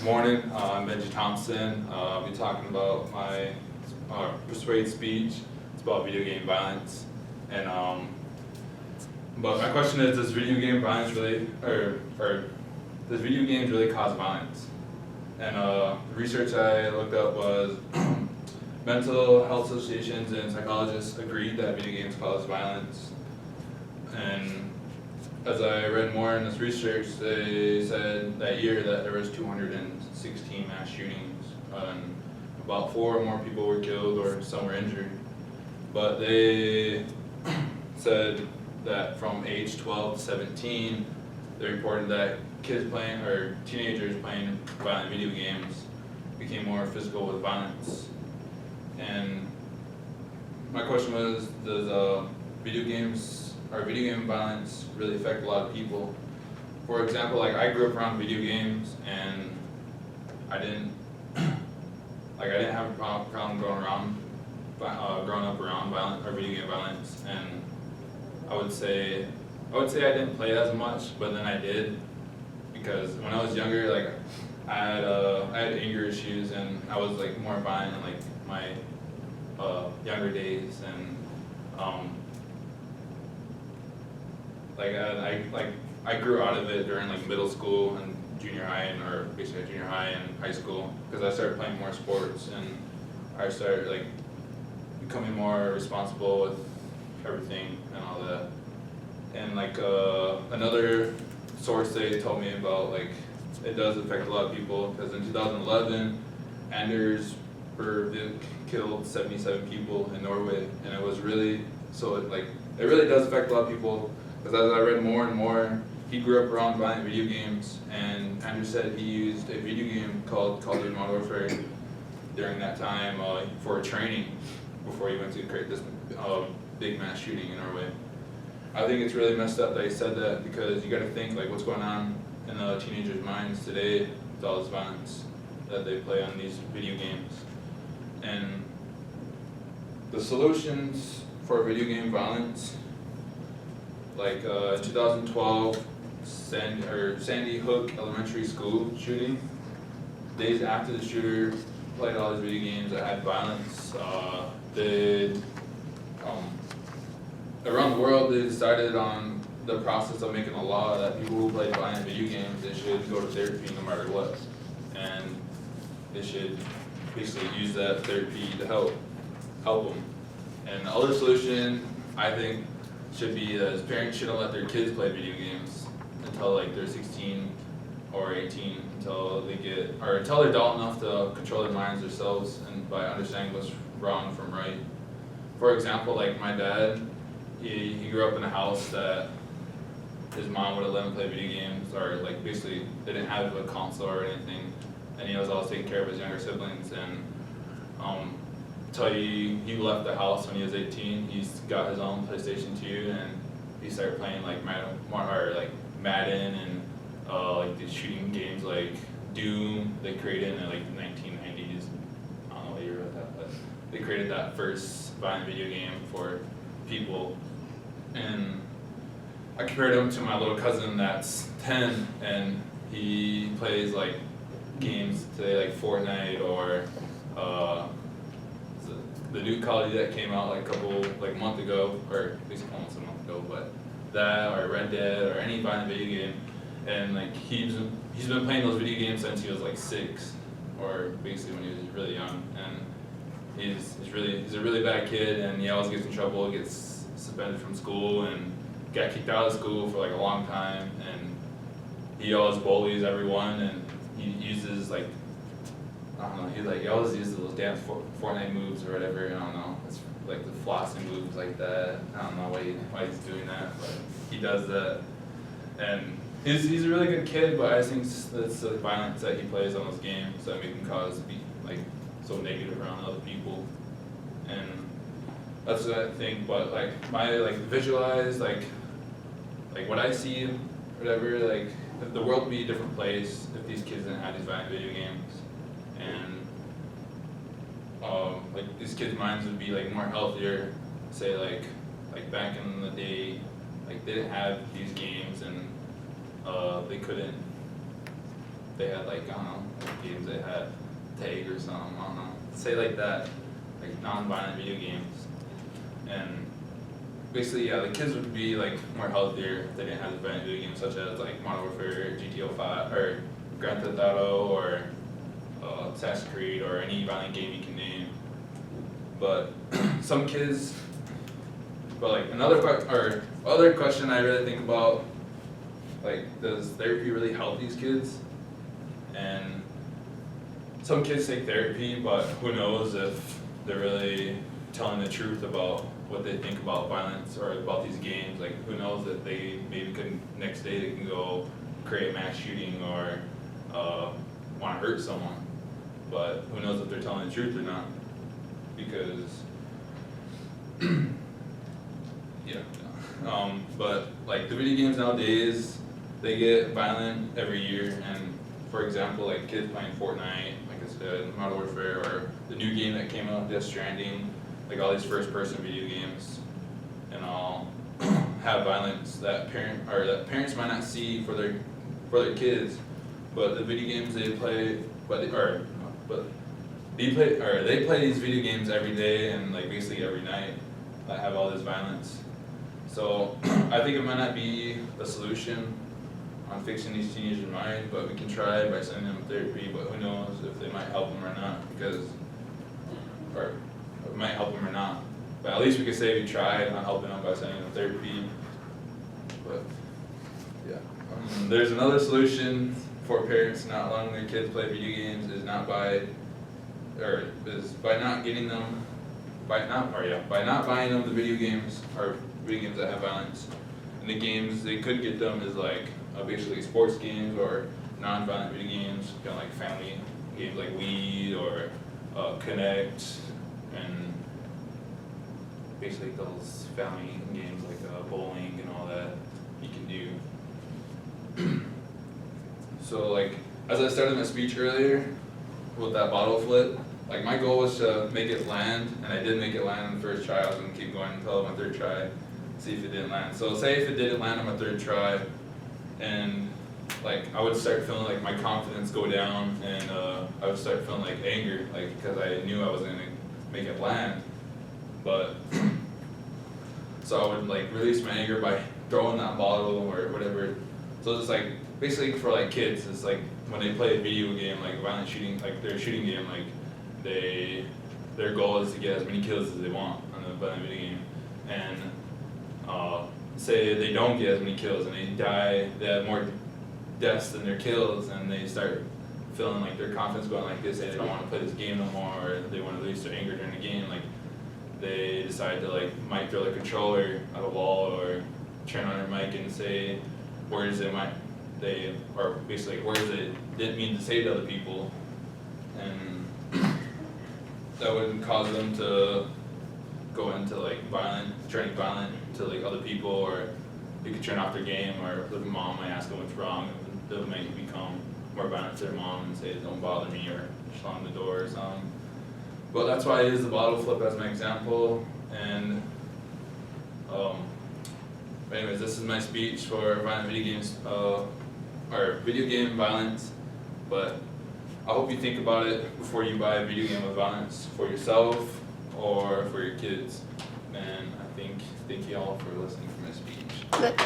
Morning, I'm Benji Thompson. I'll be talking about my persuade speech. It's about video game violence. And but my question is, does video game violence really, or does video games really cause violence? And the research I looked up was mental health associations and psychologists agreed that video games cause violence. And as I read more in this research, they said that year that there was 216 mass shootings, and about 4 or more people were killed or some were injured. But they said that from age 12 to 17, they reported that kids playing, or teenagers playing violent video games became more physical with violence. And my question was, does video game violence really affect a lot of people? For example, like I grew up around video games, and I didn't have a problem growing up around violent or video game violence, and I would say I didn't play as much, but then I did, because when I was younger, like I had anger issues, and I was like more violent in like my younger days, and I grew out of it during like middle school and junior high, or basically junior high and high school, because I started playing more sports and I started like becoming more responsible with everything and all that. And like another source they told me about, like it does affect a lot of people, because in 2011 Anders Breivik killed 77 people in Norway, and it was really it really does affect a lot of people. Because as I read more and more, he grew up around violent video games, and Andrew said he used a video game called Call of Duty Modern Warfare during that time for training before he went to create this big mass shooting in Norway. I think it's really messed up that he said that, because you got to think like what's going on in the teenagers' minds today with all this violence that they play on these video games. And the solutions for video game violence, like 2012 Sandy Hook Elementary School shooting. Days after the shooter played all these video games that had violence, around the world they decided on the process of making a law that people who play violent video games, they should go to therapy no matter what, and they should basically use that therapy to help them. And the other solution, I think, should be that parents shouldn't let their kids play video games until like they're 16 or 18, until they're adult enough to control their minds themselves and by understanding what's wrong from right. For example, like my dad, he grew up in a house that his mom would have let him play video games, or like basically they didn't have a console or anything, and he was always taking care of his younger siblings. And until he left the house when he was 18, he's got his own PlayStation 2, and he started playing like Madden and like the shooting games like Doom. They created in like the 1990s. I don't know what year was that, but they created that first violent video game for people. And I compared him to my little cousin that's 10, and he plays like games today like Fortnite or the new Call of Duty that came out like a month ago, or basically almost a month ago, but that, or Red Dead, or any violent video game. And like he's been playing those video games since he was like 6, or basically when he was really young. And he's a really bad kid, and he always gets in trouble, gets suspended from school, and got kicked out of school for like a long time. And he always bullies everyone, and he uses like, I don't know, he always uses those damn Fortnite moves or whatever. I don't know. It's like the flossing moves like that. I don't know why he's doing that, but he does that. And he's a really good kid, but I think that's the violence that he plays on those games that make him be like so negative around other people. And that's what I think. But like my visualize like what I see, whatever, like the world would be a different place if these kids didn't have these violent video games. And like these kids' minds would be like more healthier. Say like back in the day, like they didn't have these games, and they couldn't they had like, I don't know, like games they had tag or something, I don't know, say like that, like non-violent video games. And basically, yeah, the kids would be like more healthier if they didn't have the violent video games such as like Modern Warfare, GTO 5, or Grand Theft Auto, or Assassin's Creed, or any violent game you can name. But some kids, but like other question I really think about, like, does therapy really help these kids? And some kids take therapy, but who knows if they're really telling the truth about what they think about violence or about these games. Like, who knows that they maybe could, next day they can go create a mass shooting or want to hurt someone. But who knows if they're telling the truth or not, because yeah. But like the video games nowadays, they get violent every year. And for example, like kids playing Fortnite, like I said, Modern Warfare, or the new game that came out, Death Stranding, like all these first-person video games, and all have violence that parents might not see for their kids, but the video games they play, they play these video games every day and like basically every night that have all this violence. So I think it might not be a solution on fixing these teenagers' mind, but we can try by sending them therapy. But who knows if they might help them or not, or it might help them or not. But at least we could say we tried on helping them by sending them therapy. But yeah, there's another solution for parents not allowing their kids play video games is by not buying them the video games or video games that have violence. And the games they could get them is like basically sports games or non-violent video games, kind of like family games like Weed or Connect, and basically those family games like bowling and all that you can do. So like, as I started my speech earlier with that bottle flip, like my goal was to make it land, and I did make it land on the first try. I was gonna keep going until my third try, see if it didn't land. So say if it didn't land on my third try, and like I would start feeling like my confidence go down, and I would start feeling like anger, like because I knew I wasn't gonna make it land. But so I would like release my anger by throwing that bottle or whatever. So it's like basically for like kids, it's like when they play a video game, like violent shooting, like their shooting game, like their goal is to get as many kills as they want on the violent video game. And say they don't get as many kills and they die, they have more deaths than their kills, and they start feeling like their confidence going like this, say they don't want to play this game no more, or they want to release their anger during the game, like they decide to like might throw their controller at a wall or turn on their mic and say words they didn't mean to say to other people, and that would cause them to go into like turning violent to like other people, or they could turn off their game, or their mom might ask them what's wrong, and they'll make them become more violent to their mom and say don't bother me or slam the door or something. But that's why I use the bottle flip as my example. And anyways, this is my speech for violent video games, or video game violence. But I hope you think about it before you buy a video game with violence for yourself or for your kids. And I thank you all for listening to my speech. Good.